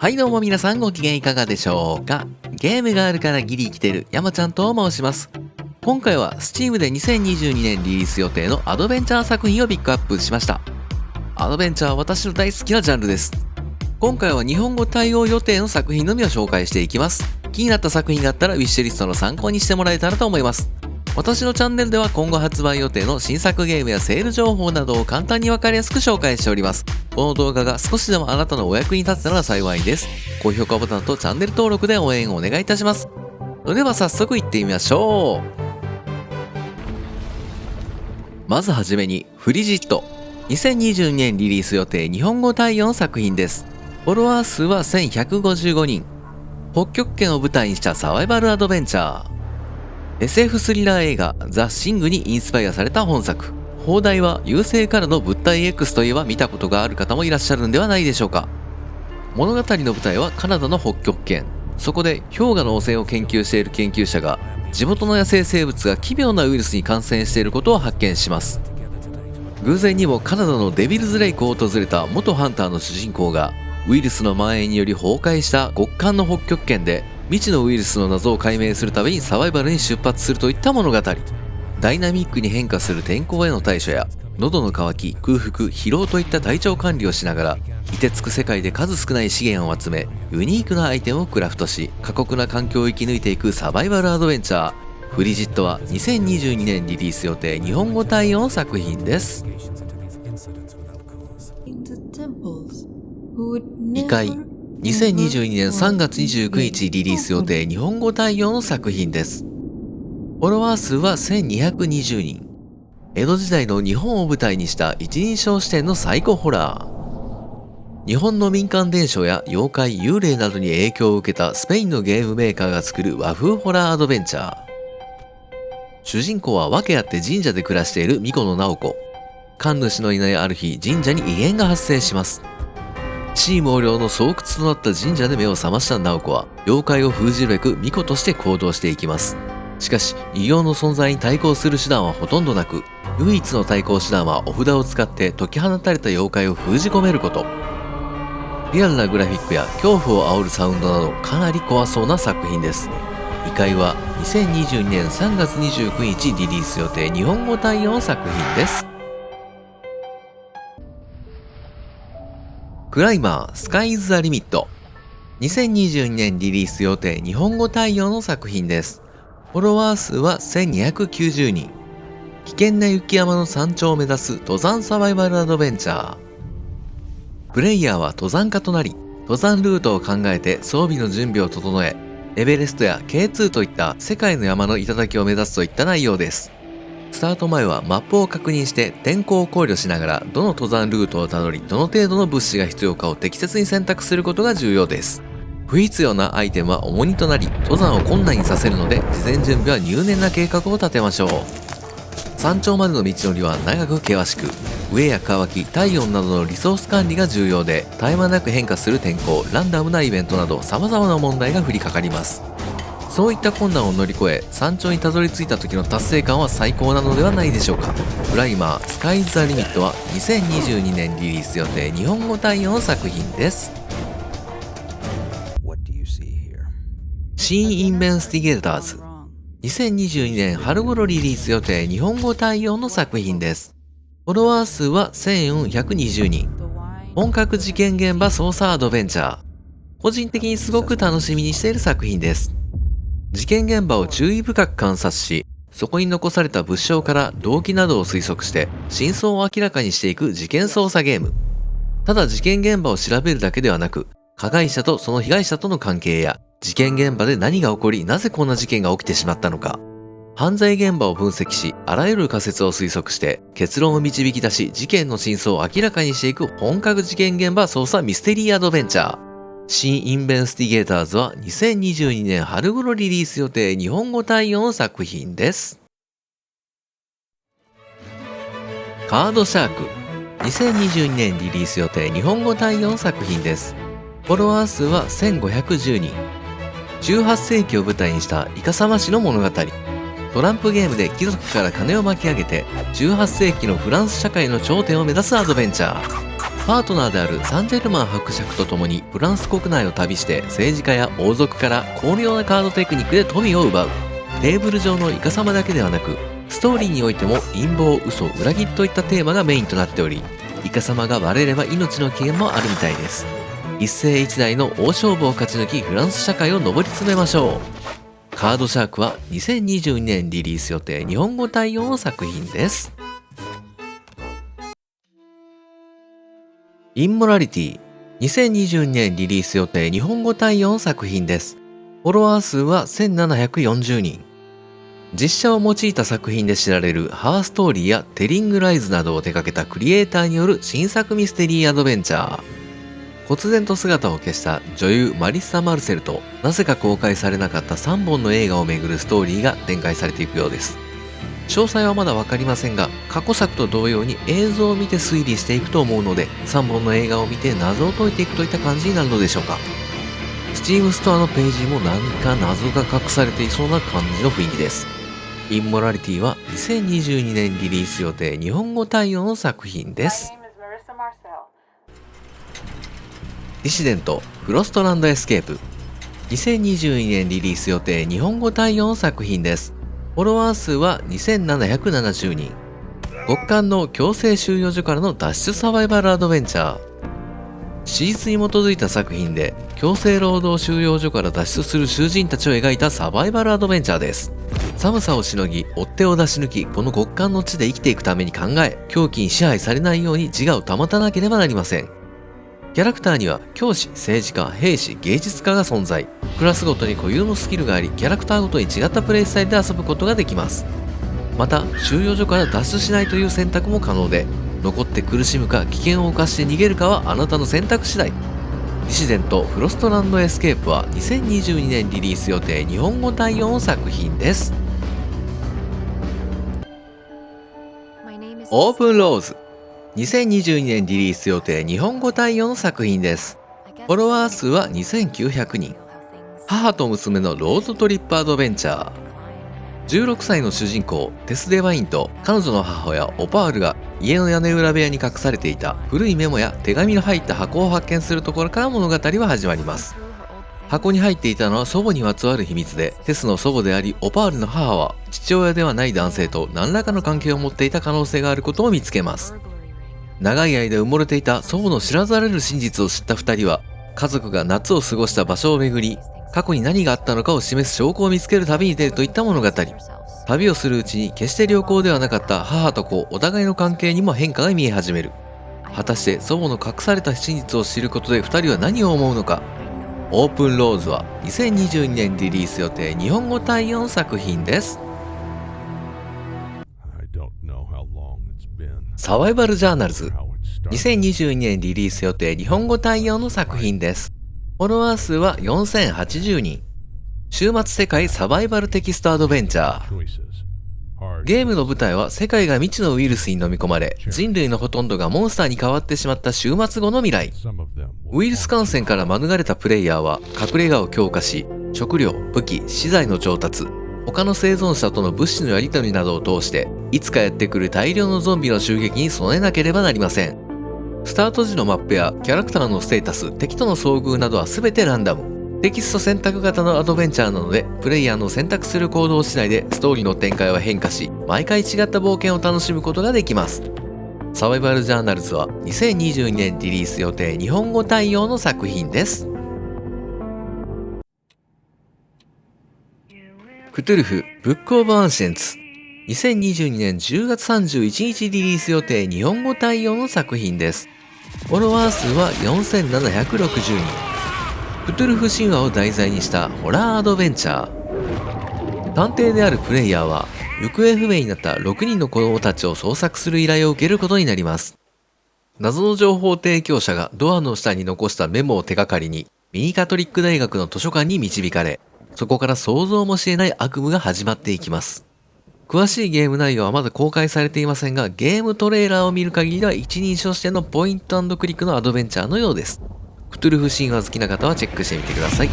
はいどうも皆さんご機嫌いかがでしょうか。ゲームがあるからギリ生きてる山ちゃんと申します。今回は Steam で2022年リリース予定のアドベンチャー作品をピックアップしました。アドベンチャーは私の大好きなジャンルです。今回は日本語対応予定の作品のみを紹介していきます。気になった作品があったらウィッシュリストの参考にしてもらえたらと思います。私のチャンネルでは今後発売予定の新作ゲームやセール情報などを簡単にわかりやすく紹介しております。この動画が少しでもあなたのお役に立てたら幸いです。高評価ボタンとチャンネル登録で応援をお願いいたします。それでは早速いってみましょう。まずはじめにフリジット。2022年リリース予定日本語対応の作品です。フォロワー数は1155人。北極圏を舞台にしたサバイバルアドベンチャー。SF スリラー映画ザ・シングにインスパイアされた本作。放題は優勢からの物体 X といえば見たことがある方もいらっしゃるんではないでしょうか。物語の舞台はカナダの北極圏。そこで氷河の汚染を研究している研究者が地元の野生生物が奇妙なウイルスに感染していることを発見します。偶然にもカナダのデビルズレイクを訪れた元ハンターの主人公がウイルスの蔓延により崩壊した極寒の北極圏で未知のウイルスの謎を解明するためにサバイバルに出発するといった物語。ダイナミックに変化する天候への対処や喉の渇き、空腹、疲労といった体調管理をしながら凍てつく世界で数少ない資源を集めユニークなアイテムをクラフトし過酷な環境を生き抜いていくサバイバルアドベンチャー。フリジットは2022年リリース予定日本語対応の作品です。異界。2022年3月29日リリース予定日本語対応の作品です。フォロワー数は1220人。江戸時代の日本を舞台にした一人称視点のサイコホラー。日本の民間伝承や妖怪、幽霊などに影響を受けたスペインのゲームメーカーが作る和風ホラーアドベンチャー。主人公は訳あって神社で暮らしている巫女の直子。神主のいないある日、神社に異変が発生します。地位猛量の巣窟となった神社で目を覚ました直子は妖怪を封じるべく巫女として行動していきます。しかし異形の存在に対抗する手段はほとんどなく、唯一の対抗手段はお札を使って解き放たれた妖怪を封じ込めること。リアルなグラフィックや恐怖を煽るサウンドなどかなり怖そうな作品です。異界は2022年3月29日リリース予定日本語対応の作品です。クライマースカイズ・ザ・リミット。2022年リリース予定日本語対応の作品です。フォロワー数は1290人。危険な雪山の山頂を目指す登山サバイバルアドベンチャー。プレイヤーは登山家となり、登山ルートを考えて装備の準備を整え、エベレストや K2 といった世界の山の頂を目指すといった内容です。スタート前はマップを確認して天候を考慮しながらどの登山ルートをたどりどの程度の物資が必要かを適切に選択することが重要です。不必要なアイテムは重荷となり登山を困難にさせるので事前準備は入念な計画を立てましょう。山頂までの道のりは長く険しく、上や乾き、体温などのリソース管理が重要で絶え間なく変化する天候、ランダムなイベントなど様々な問題が降りかかります。そういった困難を乗り越え山頂にたどり着いた時の達成感は最高なのではないでしょうか。クライマースカイズ・ザ・リミットは2022年リリース予定日本語対応の作品です。シーン・インベンスティゲーターズ。2022年春頃リリース予定日本語対応の作品です。フォロワー数は1420人。本格事件現場捜査アドベンチャー。個人的にすごく楽しみにしている作品です。事件現場を注意深く観察し、そこに残された物証から動機などを推測して真相を明らかにしていく事件捜査ゲーム。ただ事件現場を調べるだけではなく、加害者とその被害者との関係や事件現場で何が起こりなぜこんな事件が起きてしまったのか、犯罪現場を分析しあらゆる仮説を推測して結論を導き出し事件の真相を明らかにしていく本格事件現場捜査ミステリーアドベンチャー。シーン・インベンスティゲーターズは2022年春頃リリース予定日本語対応の作品です。カードシャーク。2022年リリース予定日本語対応の作品です。フォロワー数は1510人。18世紀を舞台にしたイカサマ師の物語。トランプゲームで貴族から金を巻き上げて18世紀のフランス社会の頂点を目指すアドベンチャー。パートナーであるサンジェルマン伯爵と共にフランス国内を旅して政治家や王族から巧妙なカードテクニックで富を奪う。テーブル上のイカサマだけではなく、ストーリーにおいても陰謀、嘘、裏切りといったテーマがメインとなっており、イカサマが割れれば命の危険もあるみたいです。一世一代の大勝負を勝ち抜きフランス社会を上り詰めましょう。カードシャークは2022年リリース予定日本語対応の作品です。インモラリティ、2022年リリース予定日本語対応の作品です。フォロワー数は1740人。実写を用いた作品で知られるハーストーリーやテリングライズなどを手掛けたクリエイターによる新作ミステリーアドベンチャー。忽然と姿を消した女優マリッサ・マルセルとなぜか公開されなかった3本の映画をめぐるストーリーが展開されていくようです。詳細はまだ分かりませんが、過去作と同様に映像を見て推理していくと思うので、3本の映画を見て謎を解いていくといった感じになるのでしょうか。Steam ストアのページも何か謎が隠されていそうな感じの雰囲気です。インモラリティは2022年リリース予定日本語対応の作品です。ディシデント、フロストランドエスケープ、2022年リリース予定日本語対応の作品です。フォロワー数は2770人。極寒の強制収容所からの脱出サバイバルアドベンチャー。史実に基づいた作品で、強制労働収容所から脱出する囚人たちを描いたサバイバルアドベンチャーです。寒さをしのぎ、追っ手を出し抜き、この極寒の地で生きていくために考え、狂気に支配されないように自我を保たなければなりません。キャラクターには教師、政治家、兵士、芸術家が存在。クラスごとに固有のスキルがあり、キャラクターごとに違ったプレイスタイルで遊ぶことができます。また、収容所から脱出しないという選択も可能で、残って苦しむか危険を冒して逃げるかはあなたの選択次第。ディシデント・フロストランドエスケープは2022年リリース予定日本語対応の作品です。オープンローズ、2022年リリース予定日本語対応の作品です。フォロワー数は2900人。母と娘のロードトリップアドベンチャー。16歳の主人公テス・デワインと彼女の母親オパールが家の屋根裏部屋に隠されていた古いメモや手紙の入った箱を発見するところから物語は始まります。箱に入っていたのは祖母にまつわる秘密で、テスの祖母でありオパールの母は父親ではない男性と何らかの関係を持っていた可能性があることを見つけます。長い間埋もれていた祖母の知らざれる真実を知った2人は、家族が夏を過ごした場所を巡り、過去に何があったのかを示す証拠を見つける旅に出るといった物語。旅をするうちに決して良好ではなかった母と子お互いの関係にも変化が見え始める。果たして祖母の隠された真実を知ることで2人は何を思うのか。オープンローズは2022年リリース予定日本語対応の作品です。サバイバルジャーナルズ、2022年リリース予定日本語対応の作品です。フォロワー数は4080人。終末世界サバイバルテキストアドベンチャー。ゲームの舞台は世界が未知のウイルスに飲み込まれ、人類のほとんどがモンスターに変わってしまった終末後の未来。ウイルス感染から免れたプレイヤーは隠れ家を強化し、食料、武器、資材の調達、他の生存者との物資のやり取りなどを通して、いつかやってくる大量のゾンビの襲撃に備えなければなりません。スタート時のマップやキャラクターのステータス、敵との遭遇などは全てランダム。テキスト選択型のアドベンチャーなので、プレイヤーの選択する行動次第でストーリーの展開は変化し、毎回違った冒険を楽しむことができます。サバイバルジャーナルズは2022年リリース予定日本語対応の作品です。クトゥルフ・ブック・オブ・アンシェンツ、2022年10月31日リリース予定日本語対応の作品です。フォロワー数は4760人。クトゥルフ神話を題材にしたホラーアドベンチャー。探偵であるプレイヤーは行方不明になった6人の子供たちを捜索する依頼を受けることになります。謎の情報提供者がドアの下に残したメモを手がかりにミニカトリック大学の図書館に導かれ、そこから想像もしえない悪夢が始まっていきます。詳しいゲーム内容はまだ公開されていませんが、ゲームトレーラーを見る限りでは一人称視点のポイント&クリックのアドベンチャーのようです。クトゥルフ神話好きな方はチェックしてみてください。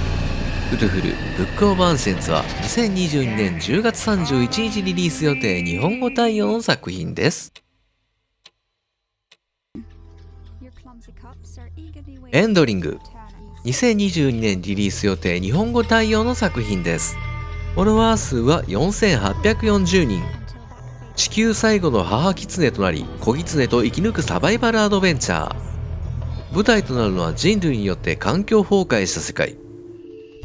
クトゥフル・ブック・オブ・アンシェンツは2022年10月31日リリース予定日本語対応の作品です。エンドリング、2022年リリース予定日本語対応の作品です。フォロワー数は4840人。地球最後の母狐となり、子狐と生き抜くサバイバルアドベンチャー。舞台となるのは人類によって環境崩壊した世界。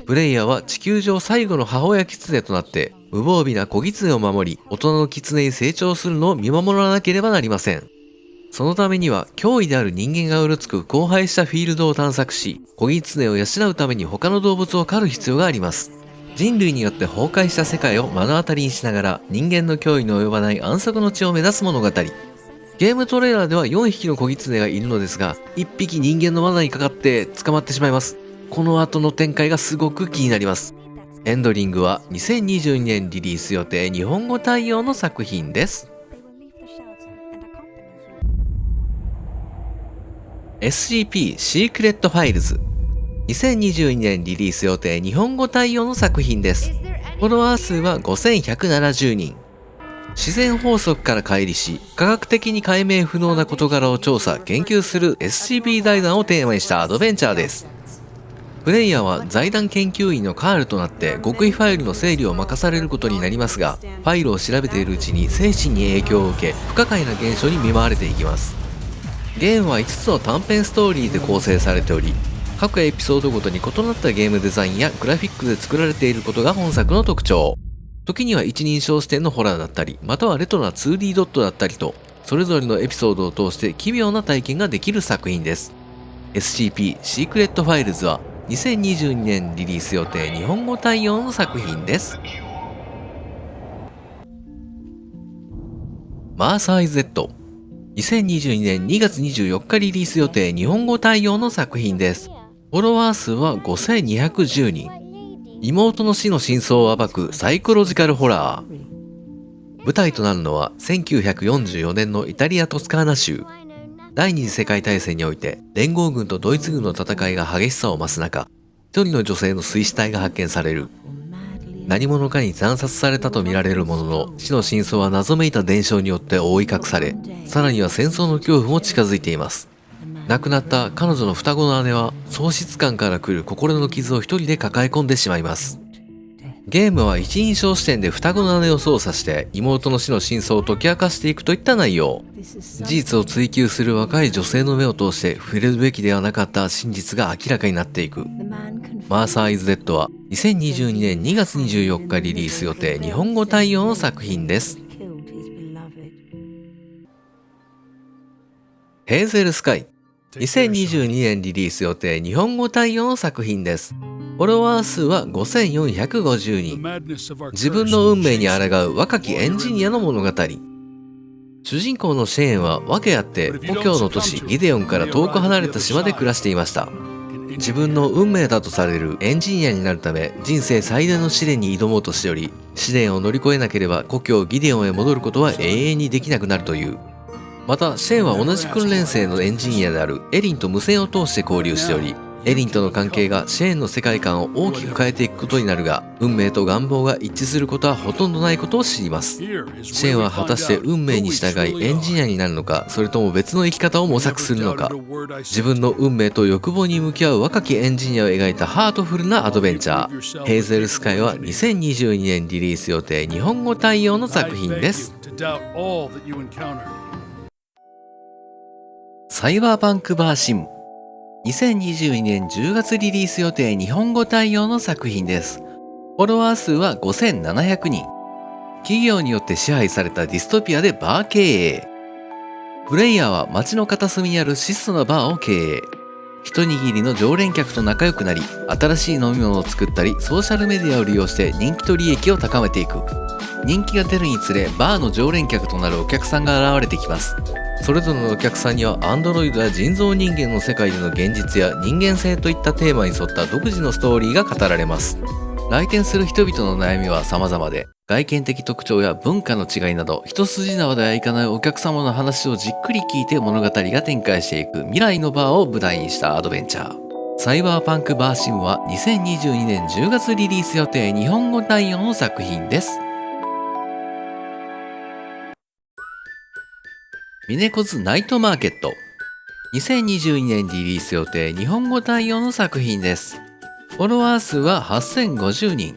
プレイヤーは地球上最後の母親狐となって無防備な子狐を守り、大人の狐に成長するのを見守らなければなりません。そのためには脅威である人間がうろつく荒廃したフィールドを探索し、子狐を養うために他の動物を狩る必要があります。人類によって崩壊した世界を目の当たりにしながら人間の脅威の及ばない安息の地を目指す物語。ゲームトレーラーでは4匹の子狐がいるのですが、1匹人間の罠にかかって捕まってしまいます。この後の展開がすごく気になります。エンドリングは2022年リリース予定日本語対応の作品です。SCP シークレットファイルズ、2022年リリース予定日本語対応の作品です。フォロワー数は5170人。自然法則から乖離し、科学的に解明不能な事柄を調査・研究する SCP 財団をテーマにしたアドベンチャーです。プレイヤーは財団研究員のカールとなって極秘ファイルの整理を任されることになりますが、ファイルを調べているうちに精神に影響を受け、不可解な現象に見舞われていきます。ゲームは5つの短編ストーリーで構成されており、各エピソードごとに異なったゲームデザインやグラフィックで作られていることが本作の特徴。時には一人称視点のホラーだったり、またはレトロな 2D ドットだったりと、それぞれのエピソードを通して奇妙な体験ができる作品です。SCP シークレットファイルズは2022年リリース予定日本語対応の作品です。マーサーイ Z、2022年2月24日リリース予定日本語対応の作品です。フォロワー数は5210人。妹の死の真相を暴くサイコロジカルホラー。舞台となるのは1944年のイタリア・トスカーナ州。第二次世界大戦において連合軍とドイツ軍の戦いが激しさを増す中、一人の女性の水死体が発見される。何者かに惨殺されたとみられるものの、死の真相は謎めいた伝承によって覆い隠され、さらには戦争の恐怖も近づいています。亡くなった彼女の双子の姉は喪失感から来る心の傷を一人で抱え込んでしまいます。ゲームは一人称視点で双子の姉を操作して妹の死の真相を解き明かしていくといった内容。事実を追求する若い女性の目を通して触れるべきではなかった真実が明らかになっていく。マーサーイズ Z は2022年2月24日リリース予定日本語対応の作品です。ヘーゼルスカイ、2022年リリース予定日本語対応の作品です。フォロワー数は5450人。自分の運命に抗う若きエンジニアの物語。主人公のシェーンは訳あって故郷の都市ギデオンから遠く離れた島で暮らしていました。自分の運命だとされるエンジニアになるため人生最大の試練に挑もうとしており、試練を乗り越えなければ故郷ギデオンへ戻ることは永遠にできなくなるという。またシェーンは同じ訓練生のエンジニアであるエリンと無線を通して交流しており、エリンとの関係がシェーンの世界観を大きく変えていくことになるが、運命と願望が一致することはほとんどないことを知ります。シェーンは果たして運命に従いエンジニアになるのか、それとも別の生き方を模索するのか。自分の運命と欲望に向き合う若きエンジニアを描いたハートフルなアドベンチャー。ヘーゼルスカイは2022年リリース予定日本語対応の作品です。サイバーパンクバーシム、2022年10月リリース予定日本語対応の作品です。フォロワー数は5700人。企業によって支配されたディストピアでバー経営。プレイヤーは街の片隅にある質素なバーを経営。一握りの常連客と仲良くなり、新しい飲み物を作ったり、ソーシャルメディアを利用して人気と利益を高めていく。人気が出るにつれ、バーの常連客となるお客さんが現れてきます。それぞれのお客さんにはアンドロイドや人造人間の世界での現実や人間性といったテーマに沿った独自のストーリーが語られます。来店する人々の悩みは様々で、外見的特徴や文化の違いなど一筋縄ではいかないお客様の話をじっくり聞いて物語が展開していく未来のバーを舞台にしたアドベンチャー。サイバーパンクバーシムは2022年10月リリース予定日本語対応の作品です。ミネコズナイトマーケット、2022年リリース予定日本語対応の作品です。フォロワー数は8050人。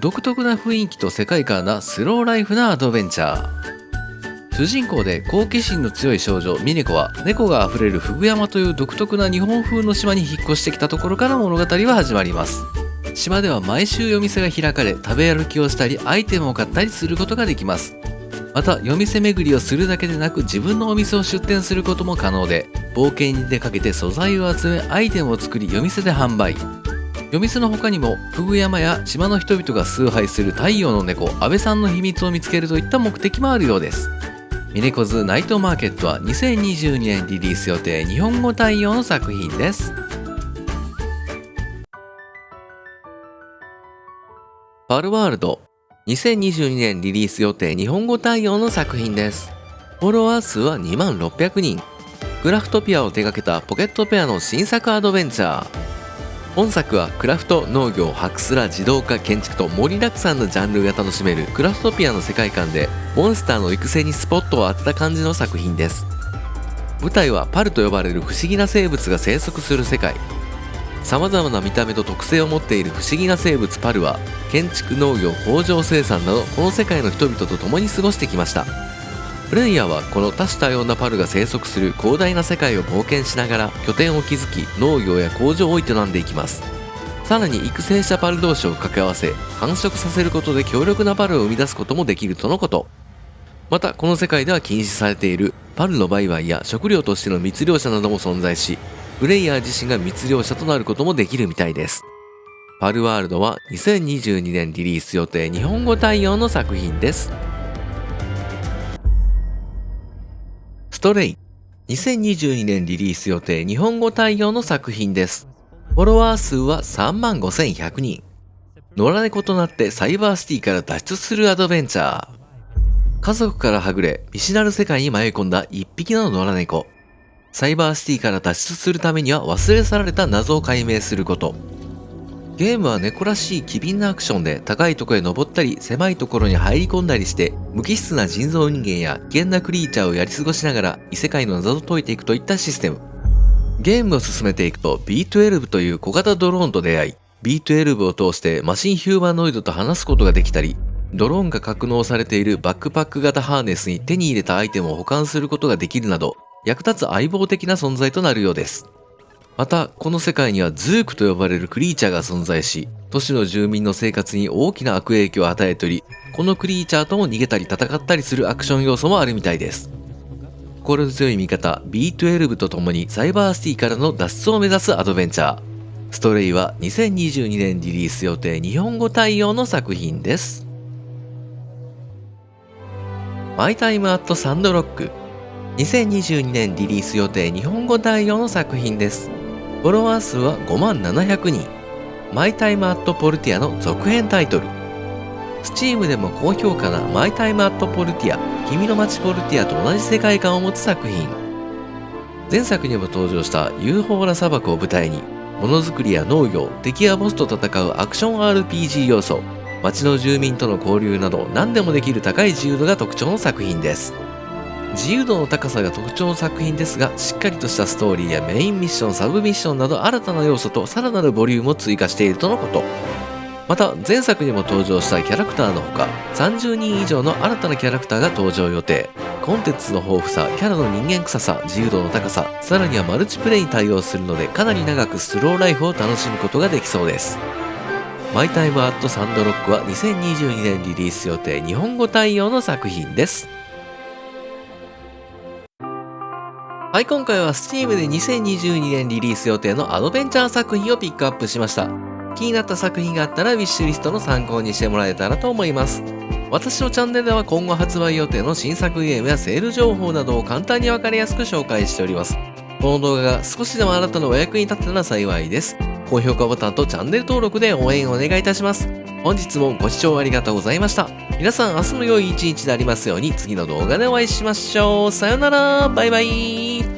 独特な雰囲気と世界観なスローライフなアドベンチャー。主人公で好奇心の強い少女ミネコは猫があふれるフグ山という独特な日本風の島に引っ越してきたところから物語は始まります。島では毎週夜店が開かれ、食べ歩きをしたりアイテムを買ったりすることができます。また夜店巡りをするだけでなく自分のお店を出店することも可能で、冒険に出かけて素材を集めアイテムを作り夜店で販売。夜店の他にもフグ山や島の人々が崇拝する太陽の猫安倍さんの秘密を見つけるといった目的もあるようです。ミネコズナイトマーケットは2022年リリース予定日本語対応の作品です。パルワールド2022年リリース予定日本語対応の作品です。フォロワー数は20600人。クラフトピアを手掛けたポケットペアの新作アドベンチャー。本作はクラフト、農業、ハクスラ、自動化、建築と盛りだくさんのジャンルが楽しめるクラフトピアの世界観で、モンスターの育成にスポットを当てた感じの作品です。舞台はパルと呼ばれる不思議な生物が生息する世界。様々な見た目と特性を持っている不思議な生物パルは、建築、農業、工場生産などこの世界の人々と共に過ごしてきました。プレイヤーはこの多種多様なパルが生息する広大な世界を冒険しながら拠点を築き、農業や工場を営んでいきます。さらに育成したパル同士を掛け合わせ繁殖させることで強力なパルを生み出すこともできるとのこと。またこの世界では禁止されているパルの売買や食料としての密猟者なども存在し、プレイヤー自身が密猟者となることもできるみたいです。パルワールドは2022年リリース予定日本語対応の作品です。ストレイ2022年リリース予定日本語対応の作品です。フォロワー数は35100人。野良猫となってサイバーシティから脱出するアドベンチャー。家族からはぐれ見知らぬ世界に迷い込んだ一匹の野良猫。サイバーシティから脱出するためには忘れ去られた謎を解明すること。ゲームは猫らしい機敏なアクションで高いところへ登ったり狭いところに入り込んだりして無機質な人造人間や危険なクリーチャーをやり過ごしながら異世界の謎を解いていくといったシステム。ゲームを進めていくと B12 という小型ドローンと出会い、 B12 を通してマシンヒューマノイドと話すことができたり、ドローンが格納されているバックパック型ハーネスに手に入れたアイテムを保管することができるなど役立つ相棒的な存在となるようです。またこの世界にはズークと呼ばれるクリーチャーが存在し、都市の住民の生活に大きな悪影響を与えており、このクリーチャーとも逃げたり戦ったりするアクション要素もあるみたいです。心強い味方 B12 と共にサイバーシティからの脱出を目指すアドベンチャー。ストレイは2022年リリース予定日本語対応の作品です。マイタイムアットサンドロック2022年リリース予定日本語対応の作品です。フォロワー数は50700人。マイタイムアットポルティアの続編タイトル。Steam でも高評価なマイタイムアットポルティア、君の街ポルティアと同じ世界観を持つ作品。前作にも登場したユーフォーラ砂漠を舞台に、ものづくりや農業、敵やボスと戦うアクション RPG 要素、街の住民との交流など何でもできる高い自由度が特徴の作品です。自由度の高さが特徴の作品ですが、しっかりとしたストーリーやメインミッション、サブミッションなど新たな要素とさらなるボリュームを追加しているとのこと。また前作にも登場したキャラクターのほか30人以上の新たなキャラクターが登場予定。コンテンツの豊富さ、キャラの人間臭さ、自由度の高さ、さらにはマルチプレイに対応するのでかなり長くスローライフを楽しむことができそうです。マイタイムアットサンドロックは2022年リリース予定日本語対応の作品です。はい、今回は Steam で2022年リリース予定のアドベンチャー作品をピックアップしました。気になった作品があったらウィッシュリストの参考にしてもらえたらと思います。私のチャンネルでは今後発売予定の新作ゲームやセール情報などを簡単にわかりやすく紹介しております。この動画が少しでもあなたのお役に立てたら幸いです。高評価ボタンとチャンネル登録で応援お願いいたします。本日もご視聴ありがとうございました。皆さん明日も良い一日でありますように。次の動画でお会いしましょう。さよなら、バイバイ。